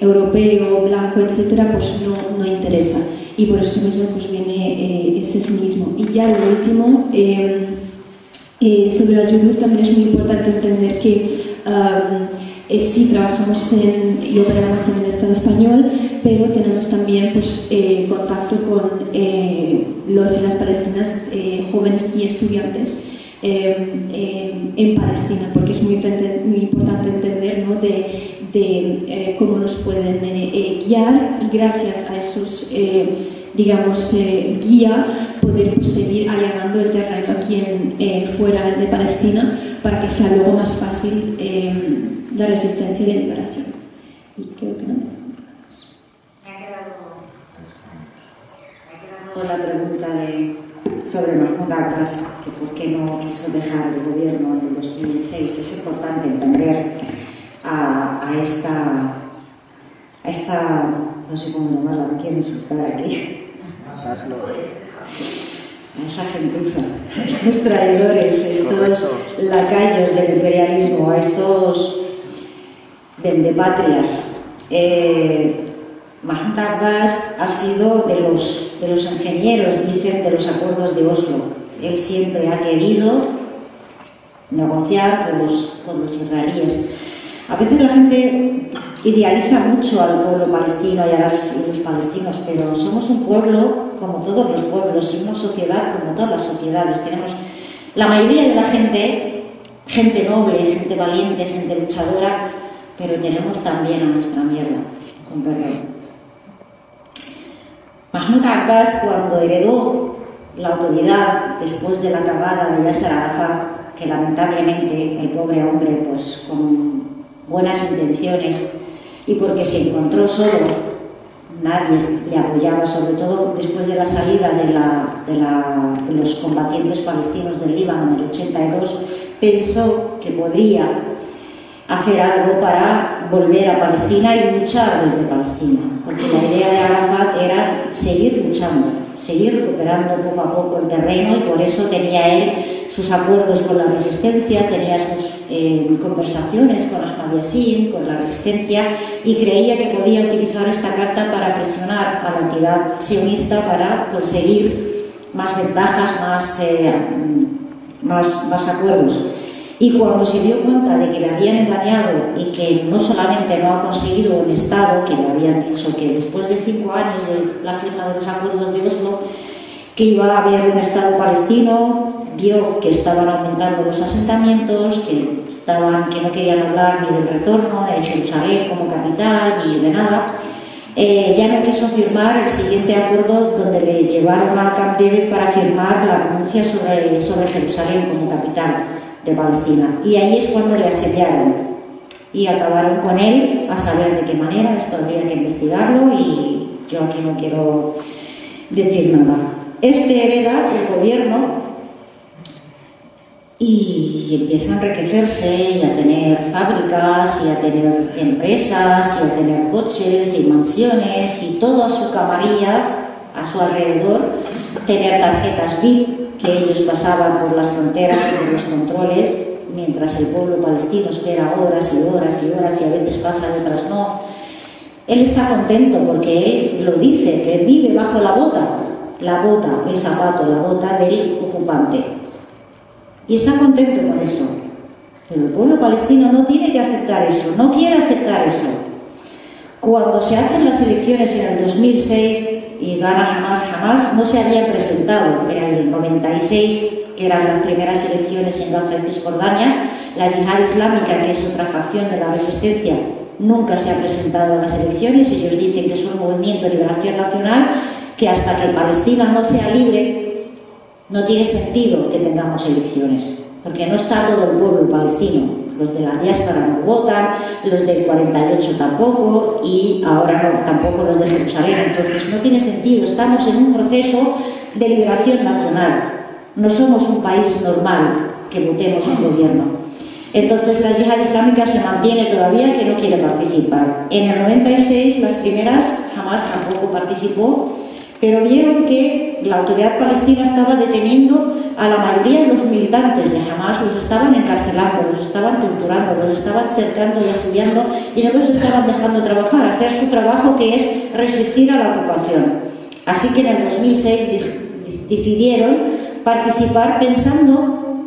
europeo, blanco, etcétera, pues no interesa. Y por eso mismo pues, viene ese cinismo. Y ya lo último, sobre el Yudur también es muy importante entender que sí trabajamos y operamos en el Estado español, pero tenemos también pues, contacto con los y las palestinas jóvenes y estudiantes en Palestina, porque es muy importante entender, ¿no?, de cómo nos pueden guiar, y gracias a esos guía, poder pues, seguir allanando el terreno aquí fuera de Palestina, para que sea luego más fácil la resistencia y la liberación. Y creo que no me la pregunta sobre Mahmoud Abbas, que por qué no quiso dejar el gobierno en el 2006. Es importante entender a esta no sé cómo llamarla, no quiero insultar aquí, a esa gentuza, a estos traidores, estos lacayos del imperialismo, a estos vendepatrias. Mahmoud Abbas ha sido de los ingenieros, dicen, de los acuerdos de Oslo. Él siempre ha querido negociar con los israelíes. A veces la gente idealiza mucho al pueblo palestino y a los palestinos, pero somos un pueblo como todos los pueblos y una sociedad como todas las sociedades. Tenemos la mayoría de la gente noble, gente valiente, gente luchadora, pero tenemos también a nuestra mierda, con perdón. Mahmoud Abbas, cuando heredó la autoridad después de la acabada de Yasser Arafat, que lamentablemente el pobre hombre, pues con buenas intenciones y porque se encontró solo, nadie le apoyaba, sobre todo después de la salida de los combatientes palestinos del Líbano en el 82, pensó que podría hacer algo para volver a Palestina y luchar desde Palestina, porque la idea de Arafat era seguir luchando, seguir recuperando poco a poco el terreno, y por eso tenía él sus acuerdos con la resistencia, tenía sus conversaciones con Ahmad Yassin, con la resistencia, y creía que podía utilizar esta carta para presionar a la entidad sionista para conseguir más ventajas, más acuerdos. Y cuando se dio cuenta de que le habían engañado y que no solamente no ha conseguido un Estado, que le habían dicho que después de 5 años de la firma de los acuerdos de Oslo, que iba a haber un Estado palestino, vio que estaban aumentando los asentamientos, que no querían hablar ni del retorno, ni de Jerusalén como capital, ni de nada, ya no quiso firmar el siguiente acuerdo, donde le llevaron a Camp David para firmar la renuncia sobre Jerusalén como capital de Palestina. Y ahí es cuando le asediaron y acabaron con él, a saber de qué manera. Esto habría que investigarlo y yo aquí no quiero decir nada. Hereda el gobierno y empieza a enriquecerse y a tener fábricas y a tener empresas y a tener coches y mansiones y toda su camarilla a su alrededor, tener tarjetas VIP, que ellos pasaban por las fronteras, por los controles, mientras el pueblo palestino espera horas y horas y horas, y a veces pasa y otras no. Él está contento porque él lo dice, que vive bajo la bota, el zapato, la bota del ocupante. Y está contento con eso. Pero el pueblo palestino no tiene que aceptar eso, no quiere aceptar eso. Cuando se hacen las elecciones en el 2006 y gana Hamas no se había presentado. En el 96, que eran las primeras elecciones en Gaza y Cisjordania, la Yihad Islámica, que es otra facción de la resistencia, nunca se ha presentado a las elecciones. Ellos dicen que es un movimiento de liberación nacional, que hasta que Palestina no sea libre, no tiene sentido que tengamos elecciones, porque no está todo el pueblo palestino. Los de la diáspora no votan, los del 48 tampoco, y ahora no, tampoco los de Jerusalén. Entonces no tiene sentido, estamos en un proceso de liberación nacional. No somos un país normal que votemos en gobierno. Entonces la Yihad Islámica se mantiene todavía, que no quiere participar. En el 96, las primeras, Hamas tampoco participó, pero vieron que la autoridad palestina estaba deteniendo a la mayoría de los militantes de Hamas, los estaban encarcelando, los estaban torturando, los estaban cercando y asediando, y no los estaban dejando trabajar, hacer su trabajo, que es resistir a la ocupación. Así que en el 2006 decidieron participar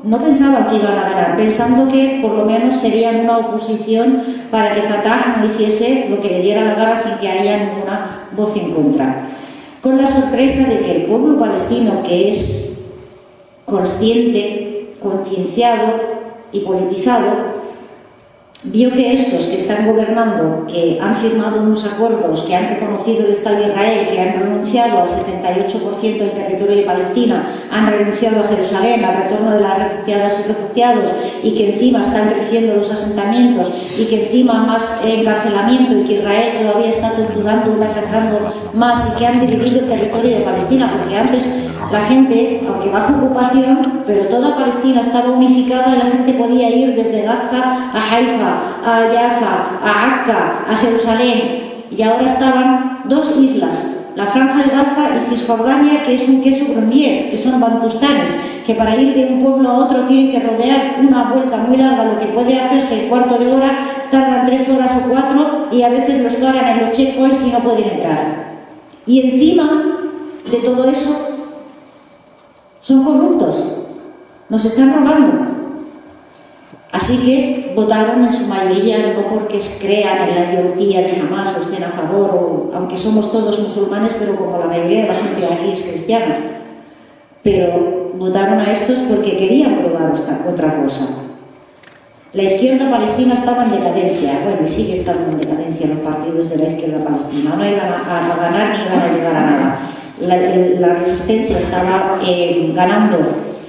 no pensaban que iban a ganar, pensando que por lo menos serían una oposición para que Fatah no hiciese lo que le diera la gana sin que haya ninguna voz en contra. Con la sorpresa de que el pueblo palestino, que es consciente concienciado y politizado, vio que estos que están gobernando, que han firmado unos acuerdos, que han reconocido el Estado de Israel, que han renunciado al 78% del territorio de Palestina, han renunciado a Jerusalén, al retorno de las refugiadas y refugiados, y que encima están creciendo los asentamientos, y que encima más encarcelamiento, y que Israel todavía está torturando y masacrando más, y que han dividido el territorio de Palestina, porque antes la gente, aunque bajo ocupación, pero toda Palestina estaba unificada y la gente podía ir desde Gaza a Haifa, a Jaffa, a Akka, a Jerusalén, y ahora estaban dos islas, la Franja de Gaza y Cisjordania, que es un queso grenier, que son bantustanes, que para ir de un pueblo a otro tienen que rodear una vuelta muy larga, lo que puede hacerse en cuarto de hora, tardan 3 horas o 4, y a veces los paran en los checkpoints y no pueden entrar. Y encima de todo eso, son corruptos, nos están robando. Así que votaron en su mayoría, no porque crean en la ideología de Hamas o estén a favor, aunque somos todos musulmanes, pero como la mayoría de la gente de aquí es cristiana. Pero votaron a estos porque querían probar otra cosa. La izquierda palestina estaba en decadencia, bueno, y sigue estando en decadencia los partidos de la izquierda palestina. No iban a ganar ni iban a llegar a nada. La resistencia estaba ganando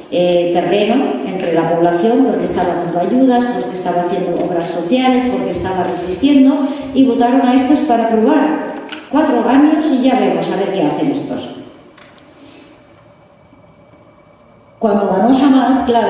terreno entre la población porque estaba dando ayudas, porque estaba haciendo obras sociales, porque estaba resistiendo, y votaron a estos para probar 4 años y ya vemos a ver qué hacen estos. Cuando ganó Hamas, claro,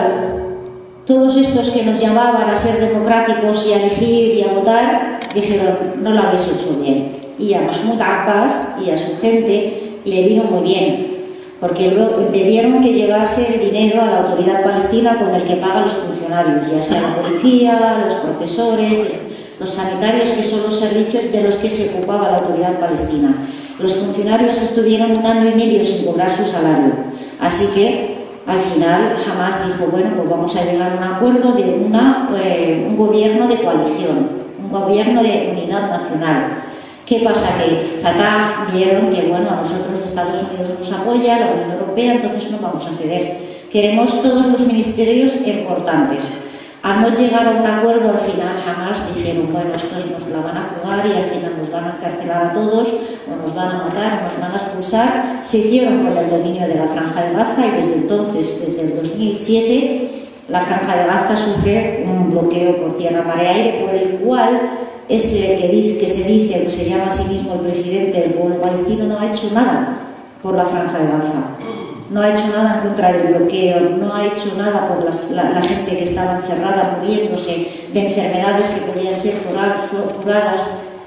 todos estos que nos llamaban a ser democráticos y a elegir y a votar, dijeron, no lo habéis hecho bien. Y a Mahmoud Abbas y a su gente le vino muy bien, porque luego impidieron que llegase el dinero a la autoridad palestina con el que pagan los funcionarios, ya sea la policía, los profesores, los sanitarios, que son los servicios de los que se ocupaba la autoridad palestina. Los funcionarios estuvieron 1 año y medio sin cobrar su salario, así que al final Hamas dijo, bueno, pues vamos a llegar a un acuerdo de un gobierno de coalición, un gobierno de unidad nacional. ¿Qué pasa? Que Fatah vieron que, bueno, a nosotros Estados Unidos nos apoya, la Unión Europea, entonces no vamos a ceder. Queremos todos los ministerios importantes. Al no llegar a un acuerdo, al final Hamas dijeron, bueno, estos nos la van a jugar y al final nos van a encarcelar a todos, o nos van a matar, o nos van a expulsar. Se hicieron con el dominio de la Franja de Gaza y desde entonces, desde el 2007, la Franja de Gaza sufre un bloqueo por tierra, mar y aire, por el cual ese que se llama a sí mismo el presidente del pueblo palestino, no ha hecho nada por la Franja de Gaza, no ha hecho nada en contra del bloqueo, no ha hecho nada por la gente que estaba encerrada muriéndose de enfermedades que podían ser curadas,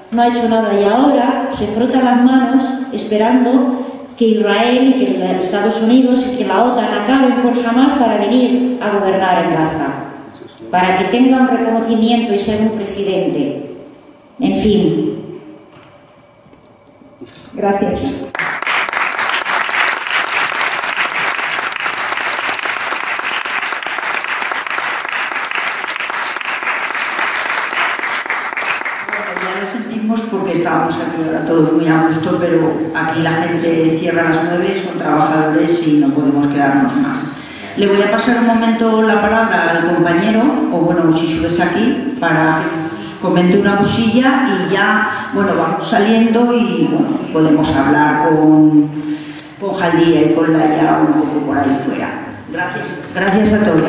no ha hecho nada, y ahora se frota las manos esperando que Israel, que Estados Unidos y que la OTAN acaben con Hamas para venir a gobernar en Gaza, para que tenga un reconocimiento y ser un presidente. En fin. Gracias. Porque estábamos aquí ahora todos muy a gusto, pero aquí la gente cierra a las 9, son trabajadores y no podemos quedarnos más. Le voy a pasar un momento la palabra al compañero, o bueno, si subes aquí, para que nos comente una cosilla y ya, bueno, vamos saliendo y bueno, podemos hablar con Jaldía y con Laia un poco por ahí fuera. Gracias a todos.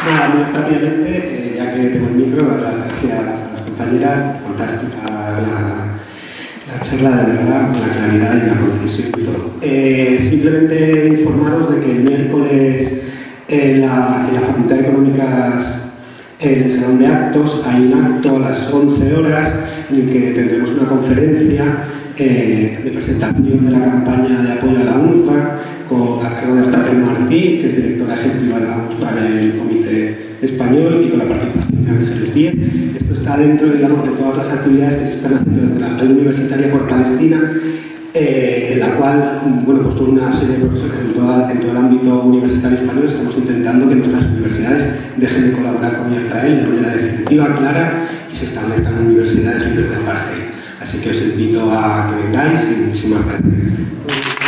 Nada, muy rápidamente, ya que tengo el micro, dar las gracias a las compañeras, fantástica la charla, de verdad, con la claridad y la concisión y todo. Simplemente informaros de que el miércoles en la Facultad de Económicas, en el Salón de Actos, hay un acto a las 11 horas en el que tendremos una conferencia de presentación de la campaña de apoyo a la UNRWA, a cargo de Raquel Martí, que es directora ejecutiva de la UNRWA en el Comité Español, y con la participación de Ángeles Díez. Esto está dentro, digamos, de todas las actividades que se están haciendo desde la Red Universitaria por Palestina, en la cual, bueno, pues toda una serie de profesores en todo el ámbito universitario español estamos intentando que nuestras universidades dejen de colaborar con Israel de manera definitiva, clara, y se establezcan universidades libres de apartheid. Así que os invito a que vengáis y sin más parece.